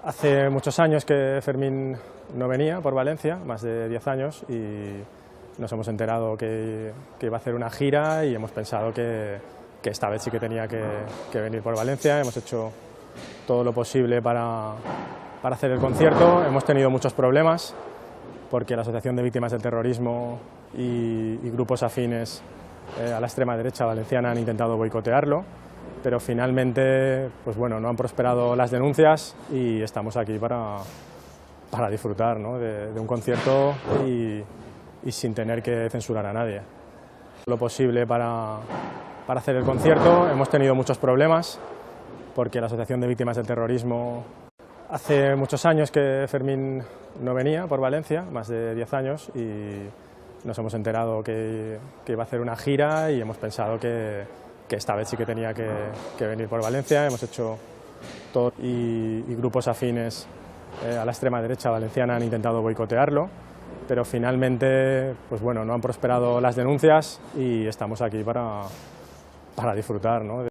Hace muchos años que Fermín no venía por Valencia, más de 10 años, y nos hemos enterado que iba a hacer una gira y hemos pensado que esta vez sí que tenía que venir por Valencia. Hemos hecho todo lo posible para hacer el concierto. Hemos tenido muchos problemas porque la Asociación de Víctimas del Terrorismo y grupos afines a la extrema derecha valenciana han intentado boicotearlo, pero finalmente pues bueno, no han prosperado las denuncias y estamos aquí para disfrutar, ¿no?, de un concierto y sin tener que censurar a nadie. Lo posible para hacer el concierto. Hemos tenido muchos problemas porque la Asociación de Víctimas del Terrorismo... Hace muchos años que Fermín no venía por Valencia, más de 10 años, y nos hemos enterado que iba a hacer una gira y hemos pensado que esta vez sí que tenía que venir por Valencia. Hemos hecho todo y grupos afines a la extrema derecha valenciana han intentado boicotearlo, pero finalmente pues bueno, no han prosperado las denuncias y estamos aquí para disfrutar, ¿no?,